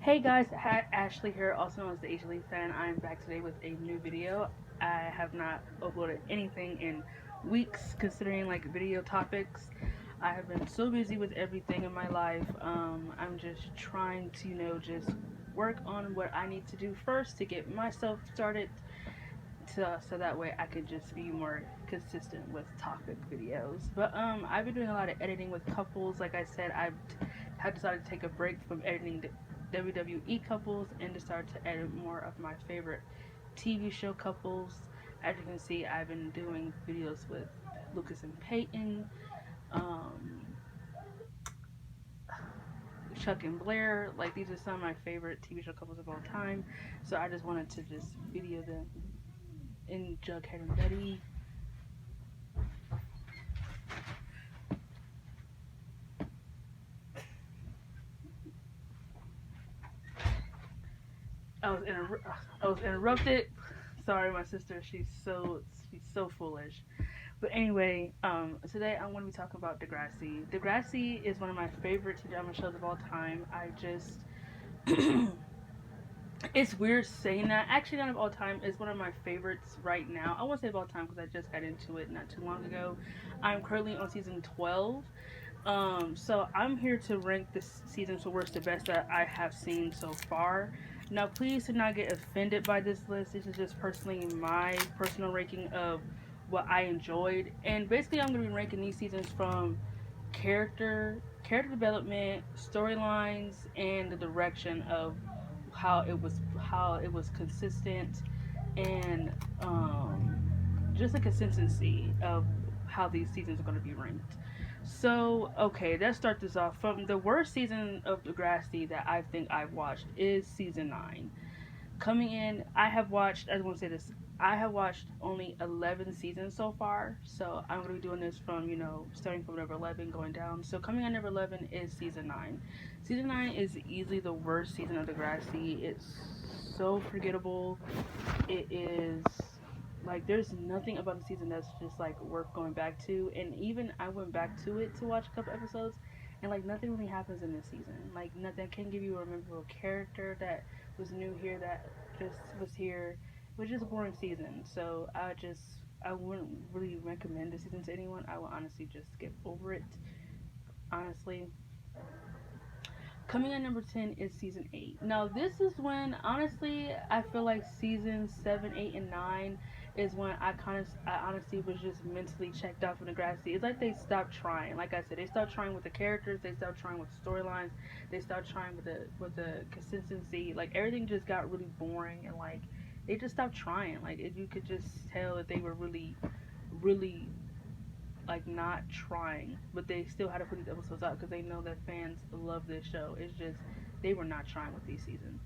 Hey guys, Ashley here, also known as the Ashley fan. I am back today with a new video. I have not uploaded anything in weeks, considering like video topics. I have been so busy with everything in my life. I'm just trying to, just work on what I need to do first to get myself started, so that way I could just be more consistent with topic videos. But I've been doing a lot of editing with couples. Like I said, have decided to take a break from editing the WWE couples and decided to edit more of my favorite TV show couples. As you can see, I've been doing videos with Lucas and Peyton, um, Chuck and Blair. Like, these are some of my favorite TV show couples of all time. So I just wanted to just video them in Jughead and Betty. I was I was interrupted. Sorry, my sister. She's so foolish. But anyway, today I'm going to be talking about Degrassi. Degrassi is one of my favorite drama shows of all time. I just it's weird saying that. Actually, not of all time. It's one of my favorites right now. I won't say of all time because I just got into it not too long ago. I'm currently on season 12. So I'm here to rank this season to worst to best that I have seen so far. Now, please do not get offended by this list. This is just personally my personal ranking of what I enjoyed, and basically, I'm gonna be ranking these seasons from character development, storylines, and the direction of how it was consistent, and just the consistency of how these seasons are going to be ranked. So, okay, let's start this off. From the worst season of Degrassi that I think I've watched is season 9. Coming in, I just want to say this, I have watched only 11 seasons so far. So, I'm going to be doing this from, starting from number 11 going down. So, coming in number 11 is season 9. Season 9 is easily the worst season of Degrassi. It's so forgettable. It is like there's nothing about the season that's just like worth going back to. And even I went back to it to watch a couple episodes, and like nothing really happens in this season. Like nothing. I can't give you a memorable character that was new here that just was here. It was just a boring season. So I wouldn't really recommend this season to anyone. I would honestly just skip over it. Honestly, coming at number 10 is season 8. Now, this is when, honestly, I feel like season 7, 8, and 9 is when I honestly was just mentally checked out from Degrassi. It's like they stopped trying. Like I said, they stopped trying with the characters, they stopped trying with the storylines, they stopped trying with the consistency. Like, everything just got really boring, and like, they just stopped trying. Like, you could just tell that they were really, really like not trying, but they still had to put these episodes out because they know that fans love this show. It's just they were not trying with these seasons.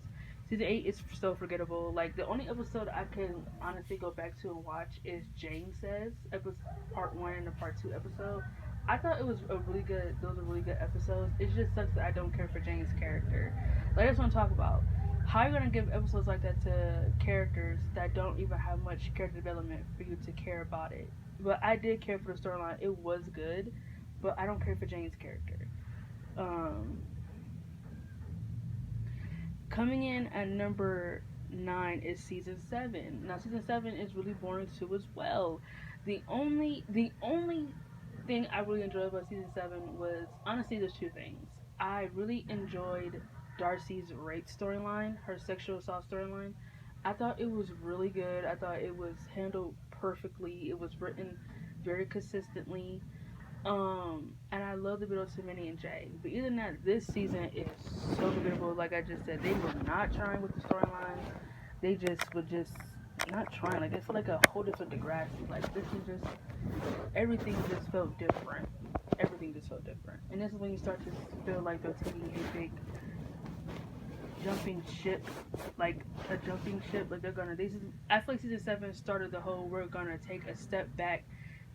Season 8 is so forgettable. Like the only episode I can honestly go back to and watch is James Says. It was part 1 and the part 2 episode. I thought it was a really good. Those are really good episodes. It just sucks that I don't care for James' character. Like that's what I'm talking about. How are you gonna give episodes like that to characters that don't even have much character development for you to care about it? But I did care for the storyline. It was good, but I don't care for Jane's character. Um, coming in at number 9 is season 7. Now season 7 is really boring too as well. The only thing I really enjoyed about season 7 was honestly there's two things. I really enjoyed Darcy's rape storyline, her sexual assault storyline. I thought it was really good. I thought it was handled perfectly. It was written very consistently. And I love the build to Minnie and Jay. But either than that, this season is so beautiful. Like I just said, they were not trying with the storylines. They just were just not trying. Like it's like a whole different Degrassi. Like this is just everything just felt different. Everything just felt different. And this is when you start to feel like they're taking a big jumping ship, like a jumping ship. Like they're gonna. I feel like season 7 started the whole we're gonna take a step back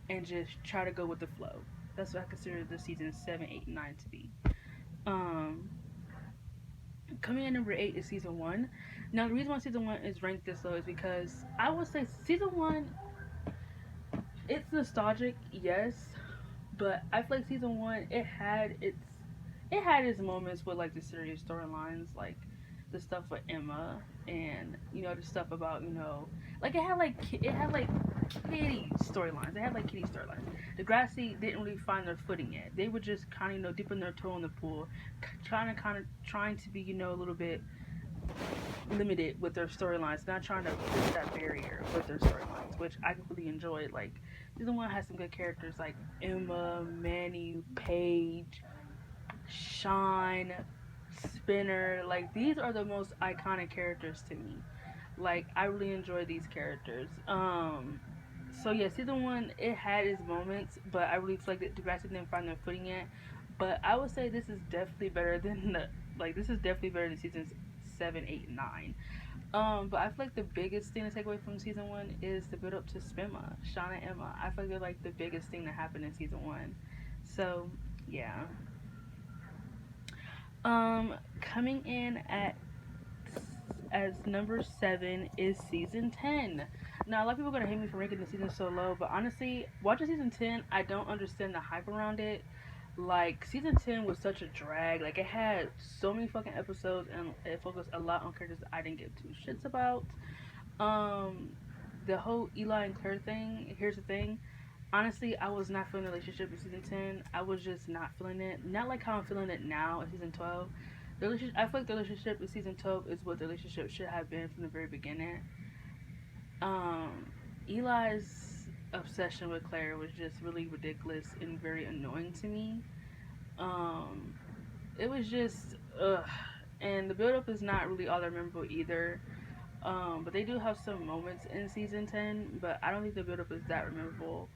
and just try to go with the flow. That's what I consider the season 7, 8, and 9 to be. Um, coming in number 8 is season 1. Now the reason why season 1 is ranked this low is because I would say season 1, it's nostalgic, yes, but I feel like season 1 it had its moments with like the serious storylines, like the stuff with Emma, and the stuff about like it had like kitty storylines. They had like kitty storylines. Degrassi didn't really find their footing yet. They were just kind of dipping their toe in the pool, trying to be a little bit limited with their storylines, not trying to push that barrier with their storylines, which I completely enjoyed. Like season one has some good characters like Emma, Manny, Paige, Shine, Spinner. Like these are the most iconic characters to me. Like I really enjoy these characters. So yeah, season one it had its moments, but I really feel like that Degrassi didn't find their footing yet. But I would say this is definitely better than this is definitely better than seasons 7, 8, 9. But I feel like the biggest thing to take away from season one is the build up to Spimma, Shauna and Emma. I feel like they're like the biggest thing that happened in season one. So yeah. Coming in at as number 7 is season 10. Now, a lot of people are gonna hate me for ranking the season so low, but honestly, watching season 10, I don't understand the hype around it. Like, season 10 was such a drag. Like, it had so many fucking episodes, and it focused a lot on characters that I didn't give two shits about. Um, the whole Eli and Claire thing, here's the thing. Honestly, I was not feeling the relationship in season 10. I was just not feeling it. Not like how I'm feeling it now in season 12. I feel like the relationship in season 12 is what the relationship should have been from the very beginning. Um, Eli's obsession with Claire was just really ridiculous and very annoying to me. Um, it was just, ugh. And the build up is not really all that memorable either. But they do have some moments in season 10, but I don't think the build up is that memorable.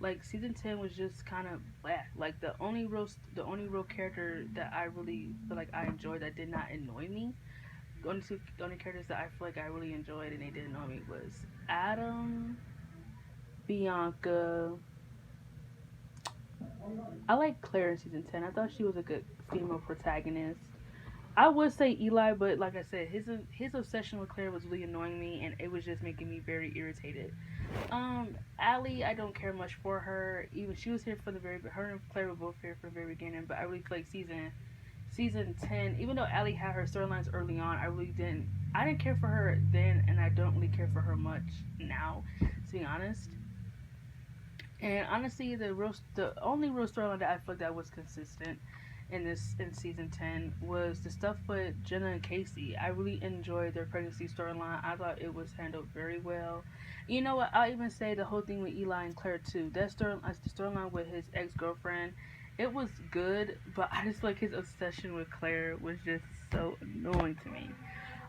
Like season 10 was just kind of black. Like the only real character that I really feel like I enjoyed that did not annoy me. The only characters that I feel like I really enjoyed and they didn't annoy me was Adam, Bianca. I like Claire in season 10. I thought she was a good female protagonist. I would say Eli, but like I said, his obsession with Claire was really annoying me, and it was just making me very irritated. Allie, I don't care much for her. Even she was here for the very, her and Claire were both here for the very beginning. But I really feel like season 10, even though Allie had her storylines early on, I didn't care for her then, and I don't really care for her much now, to be honest. And honestly, the only real storyline that I feel like that was consistent in season 10 was the stuff with Jenna and Casey. I really enjoyed their pregnancy storyline. I thought it was handled very well. You know what? I'll even say the whole thing with Eli and Claire too. The storyline with his ex girlfriend, it was good, but I just feel like his obsession with Claire was just so annoying to me.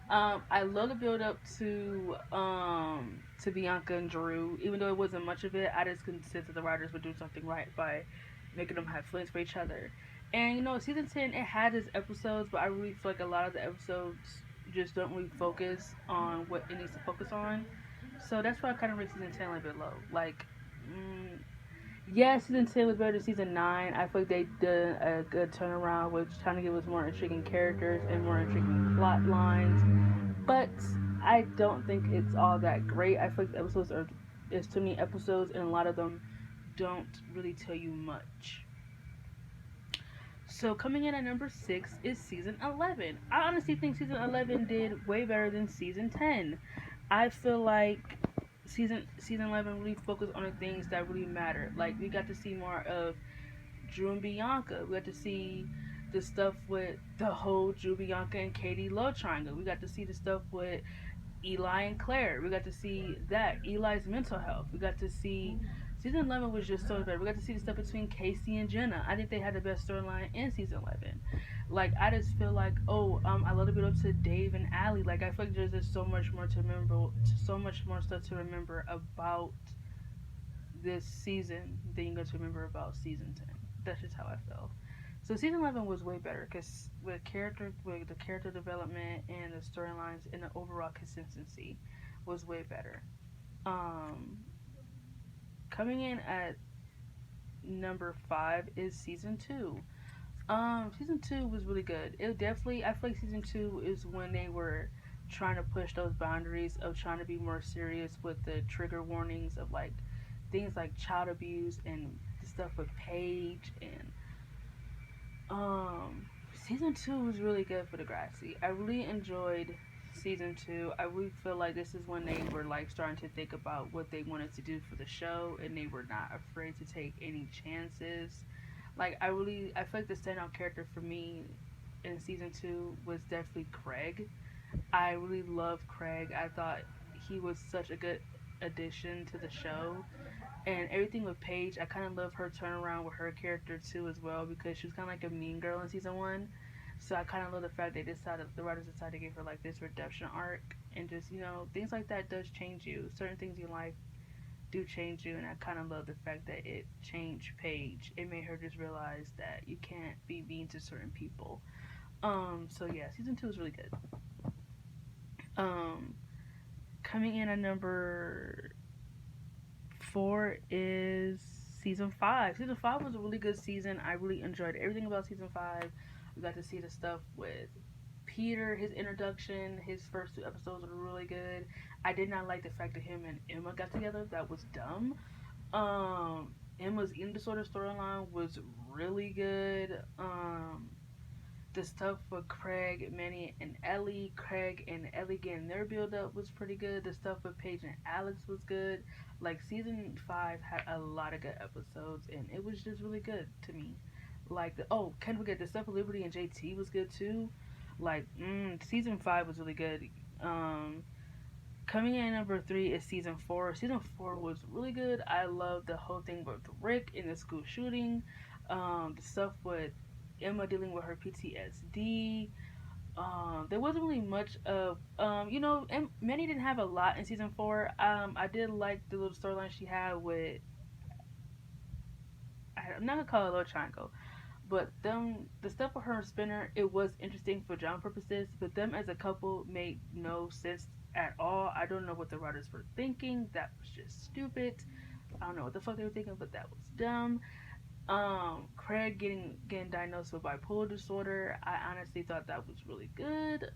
I love the build up to Bianca and Drew. Even though it wasn't much of it, I just couldn't sense that the writers would do something right by making them have feelings for each other. And season 10 it had its episodes, but I really feel like a lot of the episodes just don't really focus on what it needs to focus on. So that's why I kind of rate season 10 a little bit low. Like, yeah, season 10 was better than season 9. I feel like they did a good turnaround with trying to give us more intriguing characters and more intriguing plot lines. But I don't think it's all that great. I feel like the episodes are there's too many episodes and a lot of them don't really tell you much. So coming in at number 6 is season 11. I honestly think season 11 did way better than season 10. I feel like season 11 really focused on the things that really matter. Like we got to see more of Drew and Bianca. We got to see the stuff with the whole Drew, Bianca, and Katie love triangle. We got to see the stuff with Eli and Claire. We got to see that Eli's mental health. We got to see season 11 was just so better. We got to see the stuff between Casey and Jenna. I think they had the best storyline in season 11. Like I just feel like I love to build up to Dave and Allie. Like I feel like there's just so much more to remember, so much more stuff to remember about this season than you got to remember about season 10. That's just how I felt. So season 11 was way better because with the character development and the storylines and the overall consistency was way better. Um, Coming in at number 5 is season 2. Season 2 was really good. It definitely I feel like season 2 is when they were trying to push those boundaries of trying to be more serious with the trigger warnings of like things like child abuse and stuff with Paige and Season 2 was really good for Degrassi. I really enjoyed season 2. I really feel like this is when they were like starting to think about what they wanted to do for the show, and they were not afraid to take any chances. Like I feel like the standout character for me in season 2 was definitely Craig. I really loved Craig. I thought he was such a good addition to the show, and everything with Paige, I kind of love her turnaround with her character too as well, because she was kind of like a mean girl in season one. So I kind of love the fact they decided the writers decided to give her like this redemption arc, and just things like that does change you. Certain things in life do change you, and I kind of love the fact that it changed Paige. It made her just realize that you can't be mean to certain people. So yeah, season 2 is really good. Um, Coming in at number 4 is season 5. Season 5 was a really good season. I really enjoyed everything about season 5. We got to see the stuff with Peter, his introduction, his first 2 episodes were really good. I did not like the fact that him and Emma got together. That was dumb. Emma's eating disorder storyline was really good. The stuff with Craig, Manny, and Ellie, Craig and Ellie getting their build up was pretty good. The stuff with Paige and Alex was good. Like season 5 had a lot of good episodes, and it was just really good to me. Like can't forget the stuff with Liberty and JT was good too. Like season 5 was really good. Um, Coming in at number 3 is season 4. Season 4 was really good. I love the whole thing with Rick in the school shooting. The stuff with Emma dealing with her PTSD. There wasn't really much of Manny didn't have a lot in season 4. I did like the little storyline she had with, I'm not gonna call it a little triangle, but them the stuff with her and Spinner, it was interesting for drama purposes, but them as a couple made no sense at all. I don't know what the writers were thinking. That was just stupid. I don't know what the fuck they were thinking, but that was dumb. Craig getting diagnosed with bipolar disorder. I honestly thought that was really good.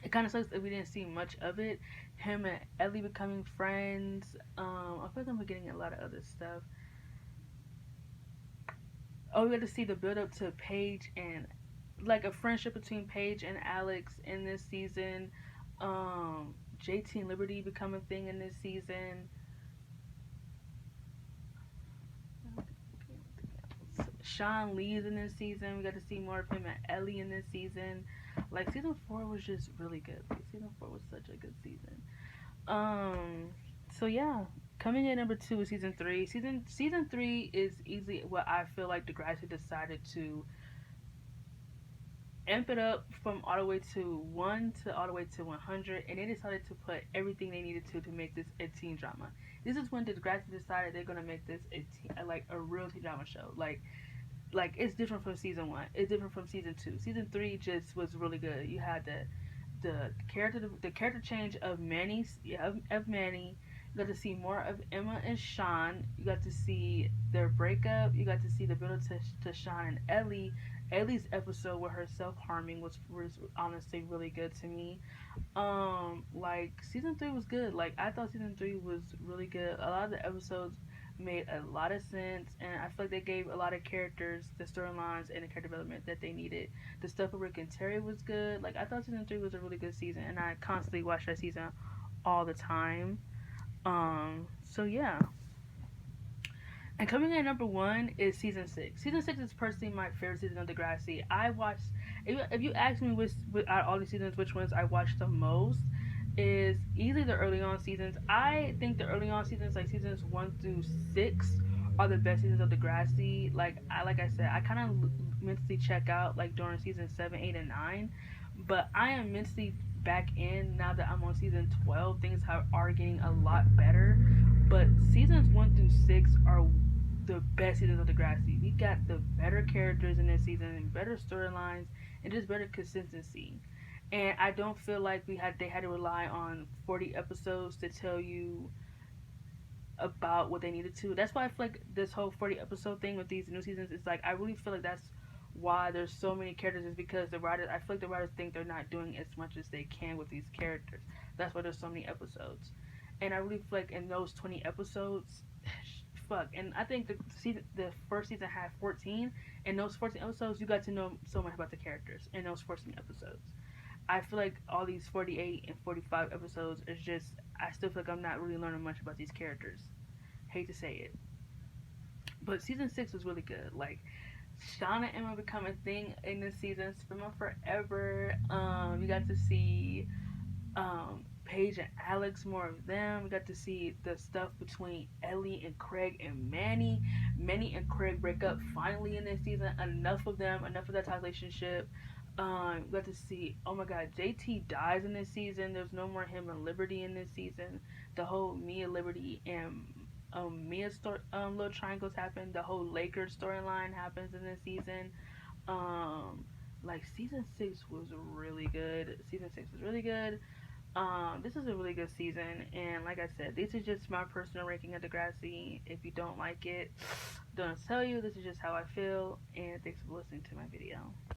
It kind of sucks that we didn't see much of it. Him and Ellie becoming friends. I feel like I'm forgetting a lot of other stuff. Oh, we got to see the build up to Paige and like a friendship between Paige and Alex in this season. JT and Liberty become a thing in this season. Sean Lee's in this season. We got to see more of him and Ellie in this season. Like season 4 was just really good. Like, season 4 was such a good season. Um, so yeah, coming in number 2 is season 3. Season 3 is easily what I feel like Degrassi decided to amp it up from all the way to 1 to all the way to 100, and they decided to put everything they needed to make this a teen drama. This is when Degrassi decided they're gonna make this like a real teen drama show. Like it's different from season 1. It's different from season 2. Season 3 just was really good. You had the character change of Manny. You got to see more of Emma and Sean. You got to see their breakup. You got to see the build up to Sean and Ellie. Ellie's episode with her self harming was honestly really good to me. Like season 3 was good. Like I thought season 3 was really good. A lot of the episodes made a lot of sense, and I feel like they gave a lot of characters the storylines and the character development that they needed. The stuff with Rick and Terry was good. Like I thought season 3 was a really good season, and I constantly watch that season all the time. So yeah. And coming in at number 1 is season 6. Season 6 is personally my favorite season of Degrassi. I watched, if you ask me which out of all these seasons, which ones I watched the most, is easily the early on seasons. I think the early on seasons, like seasons 1 through 6, are the best seasons of Degrassi. Like I said, I kind of mentally check out like during season 7, 8, and 9, but I am mentally back in now that I'm on season 12. Things are getting a lot better, but seasons 1 through 6 are the best seasons of Degrassi. We got the better characters in this season, and better storylines, and just better consistency. And I don't feel like they had to rely on 40 episodes to tell you about what they needed to. That's why I feel like this whole 40 episode thing with these new seasons is like, I really feel like that's why there's so many characters, is because I feel like the writers think they're not doing as much as they can with these characters. That's why there's so many episodes. And I really feel like in those 20 episodes, fuck. And I think the first season had 14, and those 14 episodes, you got to know so much about the characters in those 14 episodes. I feel like all these 48 and 45 episodes is just, I still feel like I'm not really learning much about these characters. Hate to say it. But season 6 was really good. Like, Shauna and Emma become a thing in this season. It's been on forever. You got to see Paige and Alex, more of them. We got to see the stuff between Ellie and Craig and Manny. Manny and Craig break up finally in this season. Enough of them, enough of that relationship. We got to see, oh my god, JT dies in this season. There's no more him and Liberty in this season. The whole Mia, Liberty, and Mia little triangles happen. The whole Lakers storyline happens in this season. Um, like season 6 was really good. Season 6 was really good. This is a really good season, and like I said, this is just my personal ranking of Degrassi. If you don't like it, don't tell you. This is just how I feel, and thanks for listening to my video.